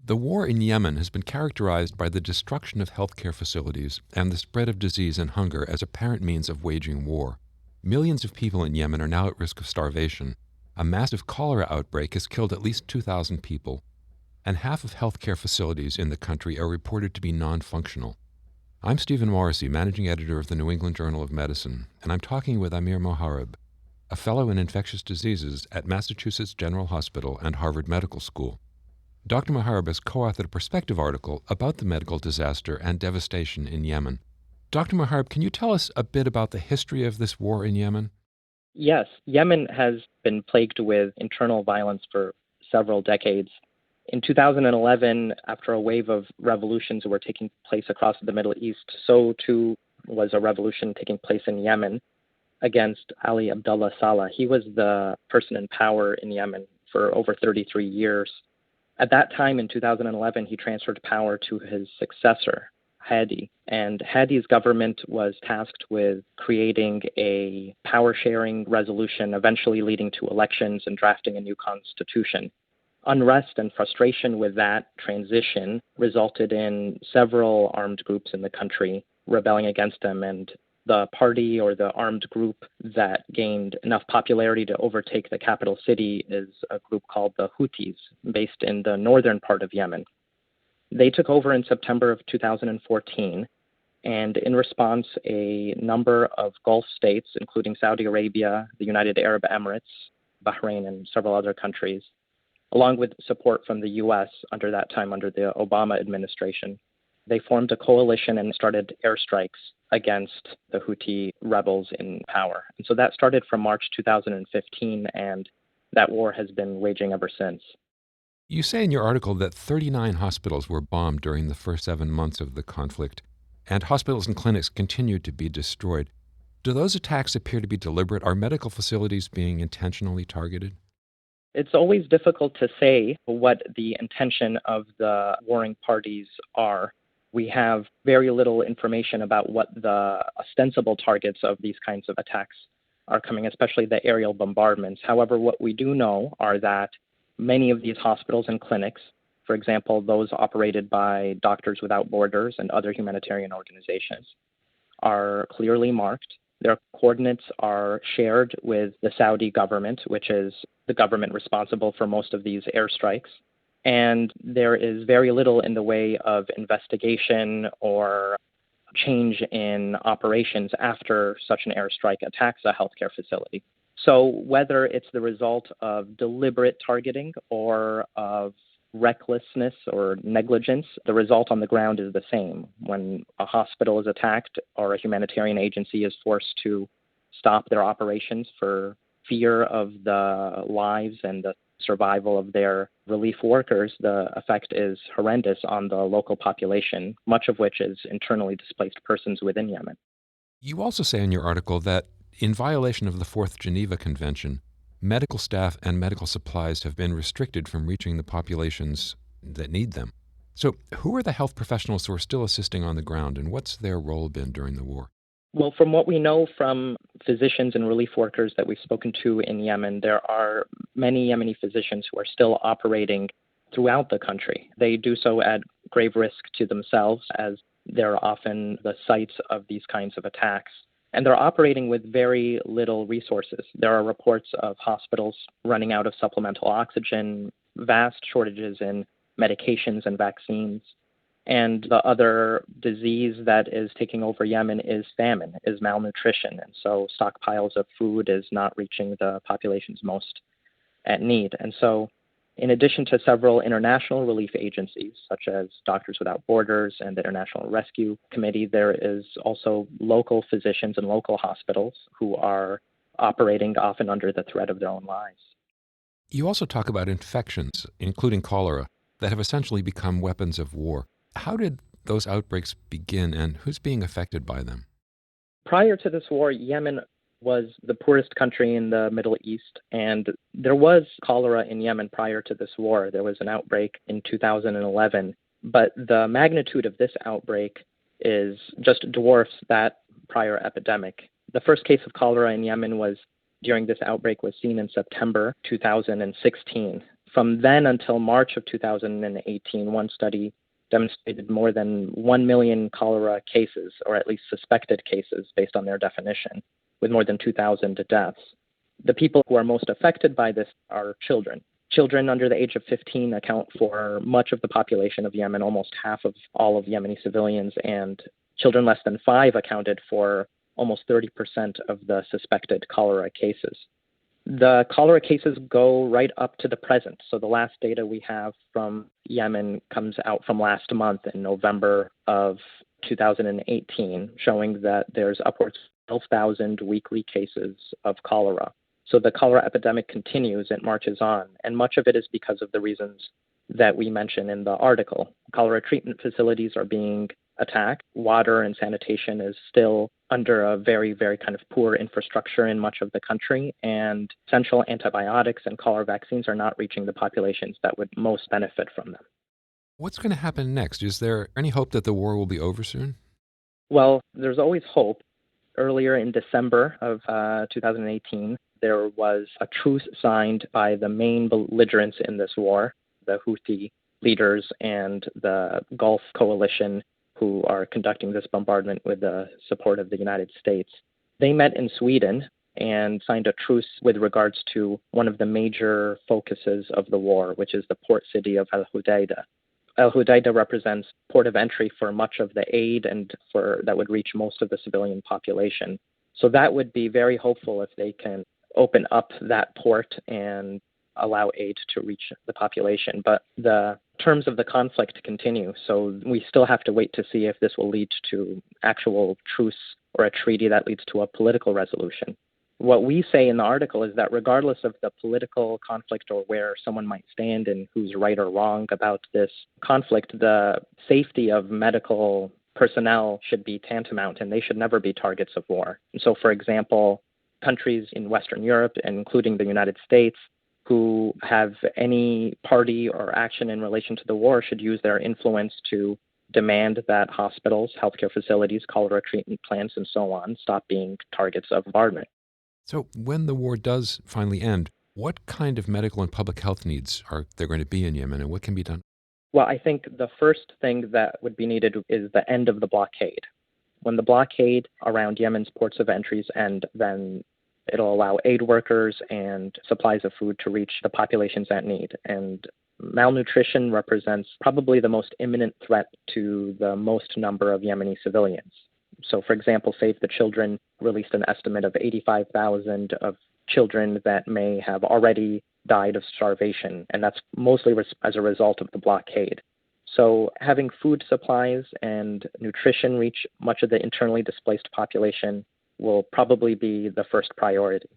The war in Yemen has been characterized by the destruction of healthcare facilities and the spread of disease and hunger as apparent means of waging war. Millions of people in Yemen are now at risk of starvation. A massive cholera outbreak has killed at least 2,000 people, and half of healthcare facilities in the country are reported to be non-functional. I'm Stephen Morrissey, managing editor of the New England Journal of Medicine, and I'm talking with Amir Mohareb, a fellow in infectious diseases at Massachusetts General Hospital and Harvard Medical School. Dr. Mohareb has co-authored a perspective article about the medical disaster and devastation in Yemen. Dr. Mohareb, can you tell us a bit about the history of this war in Yemen? Yes, Yemen has been plagued with internal violence for several decades. In 2011, after a wave of revolutions were taking place across the Middle East, so too was a revolution taking place in Yemen against Ali Abdullah Saleh. He was the person in power in Yemen for over 33 years. At that time, in 2011, he transferred power to his successor, Hadi, and Hadi's government was tasked with creating a power-sharing resolution, eventually leading to elections and drafting a new constitution. Unrest and frustration with that transition resulted in several armed groups in the country rebelling against him, and the party or the armed group that gained enough popularity to overtake the capital city is a group called the Houthis, based in the northern part of Yemen. They took over in September of 2014, and in response, a number of Gulf states, including Saudi Arabia, the United Arab Emirates, Bahrain, and several other countries, along with support from the U.S. under that time, under the Obama administration, they formed a coalition and started airstrikes against the Houthi rebels in power. And so that started from March 2015, and that war has been waging ever since. You say in your article that 39 hospitals were bombed during the first 7 months of the conflict, and hospitals and clinics continued to be destroyed. Do those attacks appear to be deliberate? Are medical facilities being intentionally targeted? It's always difficult to say what the intention of the warring parties are. We have very little information about what the ostensible targets of these kinds of attacks are coming, especially the aerial bombardments. However, what we do know are that many of these hospitals and clinics, for example, those operated by Doctors Without Borders and other humanitarian organizations, are clearly marked. Their coordinates are shared with the Saudi government, which is the government responsible for most of these airstrikes. And there is very little in the way of investigation or change in operations after such an airstrike attacks a healthcare facility. So whether it's the result of deliberate targeting or of recklessness or negligence, the result on the ground is the same. When a hospital is attacked or a humanitarian agency is forced to stop their operations for fear of the lives and the survival of their relief workers, the effect is horrendous on the local population, much of which is internally displaced persons within Yemen. You also say in your article that in violation of the Fourth Geneva Convention, medical staff and medical supplies have been restricted from reaching the populations that need them. So who are the health professionals who are still assisting on the ground, and what's their role been during the war? Well, from what we know from physicians and relief workers that we've spoken to in Yemen, there are many Yemeni physicians who are still operating throughout the country. They do so at grave risk to themselves, as they're often the sites of these kinds of attacks. And they're operating with very little resources. There are reports of hospitals running out of supplemental oxygen, vast shortages in medications and vaccines. And the other disease that is taking over Yemen is famine, is malnutrition. And so stockpiles of food is not reaching the populations most at need. And so in addition to several international relief agencies, such as Doctors Without Borders and the International Rescue Committee, there is also local physicians and local hospitals who are operating often under the threat of their own lives. You also talk about infections, including cholera, that have essentially become weapons of war. How did those outbreaks begin, and who's being affected by them? Prior to this war, Yemen was the poorest country in the Middle East, and there was cholera in Yemen prior to this war. There was an outbreak in 2011, but the magnitude of this outbreak just dwarfs that prior epidemic. The first case of cholera in Yemen during this outbreak was seen in September 2016. From then until March of 2018, one study demonstrated more than 1 million cholera cases, or at least suspected cases based on their definition, with more than 2,000 deaths. The people who are most affected by this are children. Children under the age of 15 account for much of the population of Yemen, almost half of all of Yemeni civilians, and children less than 5 accounted for almost 30% of the suspected cholera cases. The cholera cases go right up to the present. So the last data we have from Yemen comes out from last month in November of 2018, showing that there's upwards of 12,000 weekly cases of cholera. So the cholera epidemic continues, it marches on, and much of it is because of the reasons that we mention in the article. Cholera treatment facilities are being attacked. Water and sanitation is still under a very, very kind of poor infrastructure in much of the country, and essential antibiotics and cholera vaccines are not reaching the populations that would most benefit from them. What's going to happen next? Is there any hope that the war will be over soon? Well, there's always hope. Earlier in December of 2018, there was a truce signed by the main belligerents in this war, the Houthi leaders and the Gulf coalition, who are conducting this bombardment with the support of the United States. They met in Sweden and signed a truce with regards to one of the major focuses of the war, which is the port city of Al Hudaydah. Al Hudaydah represents port of entry for much of the aid and that would reach most of the civilian population. So that would be very hopeful if they can open up that port and allow aid to reach the population. But the terms of the conflict continue, so we still have to wait to see if this will lead to actual truce or a treaty that leads to a political resolution. What we say in the article is that regardless of the political conflict or where someone might stand and who's right or wrong about this conflict, the safety of medical personnel should be tantamount, and they should never be targets of war. And so, for example, countries in Western Europe, including the United States, who have any party or action in relation to the war should use their influence to demand that hospitals, healthcare facilities, cholera treatment plants, and so on stop being targets of bombardment. So when the war does finally end, what kind of medical and public health needs are there going to be in Yemen, and what can be done? Well, I think the first thing that would be needed is the end of the blockade. When the blockade around Yemen's ports of entries end, then it'll allow aid workers and supplies of food to reach the populations at need. And malnutrition represents probably the most imminent threat to the most number of Yemeni civilians. So, for example, Save the Children released an estimate of 85,000 of children that may have already died of starvation, and that's mostly as a result of the blockade. So having food supplies and nutrition reach much of the internally displaced population will probably be the first priority.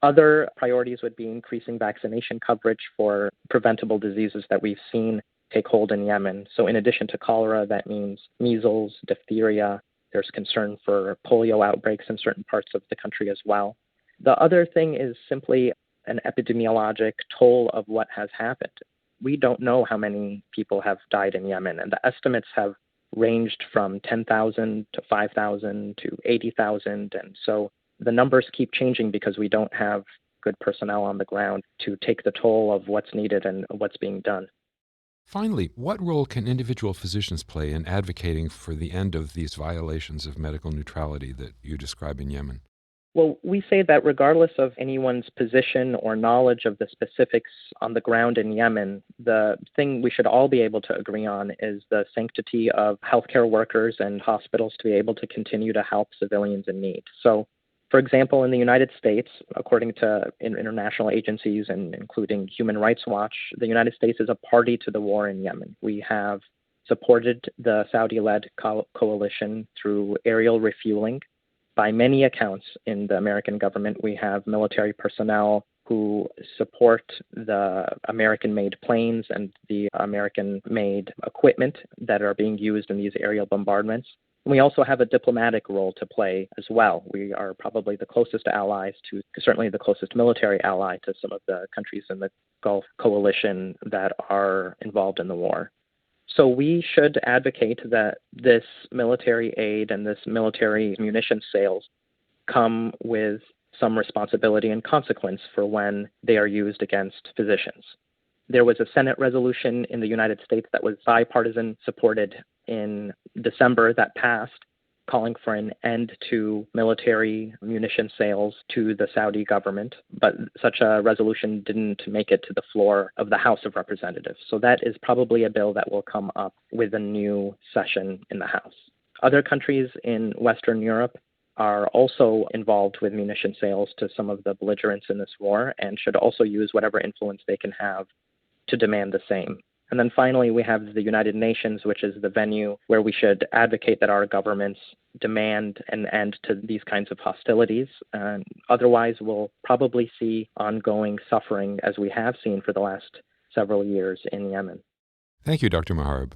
Other priorities would be increasing vaccination coverage for preventable diseases that we've seen take hold in Yemen. So in addition to cholera, that means measles, diphtheria. There's concern for polio outbreaks in certain parts of the country as well. The other thing is simply an epidemiologic toll of what has happened. We don't know how many people have died in Yemen, and the estimates have ranged from 10,000 to 5,000 to 80,000. And so the numbers keep changing because we don't have good personnel on the ground to take the toll of what's needed and what's being done. Finally, what role can individual physicians play in advocating for the end of these violations of medical neutrality that you describe in Yemen? Well, we say that regardless of anyone's position or knowledge of the specifics on the ground in Yemen, the thing we should all be able to agree on is the sanctity of healthcare workers and hospitals to be able to continue to help civilians in need. So, for example, in the United States, according to international agencies and including Human Rights Watch, the United States is a party to the war in Yemen. We have supported the Saudi-led coalition through aerial refueling. By many accounts in the American government, we have military personnel who support the American-made planes and the American-made equipment that are being used in these aerial bombardments. And we also have a diplomatic role to play as well. We are probably the closest allies to, certainly the closest military ally to some of the countries in the Gulf coalition that are involved in the war. So we should advocate that this military aid and this military munition sales come with some responsibility and consequence for when they are used against physicians. There was a Senate resolution in the United States that was bipartisan supported in December that passed, calling for an end to military munition sales to the Saudi government, but such a resolution didn't make it to the floor of the House of Representatives. So that is probably a bill that will come up with a new session in the House. Other countries in Western Europe are also involved with munition sales to some of the belligerents in this war and should also use whatever influence they can have to demand the same. And then finally, we have the United Nations, which is the venue where we should advocate that our governments demand an end to these kinds of hostilities. Otherwise, we'll probably see ongoing suffering as we have seen for the last several years in Yemen. Thank you, Dr. Mohareb.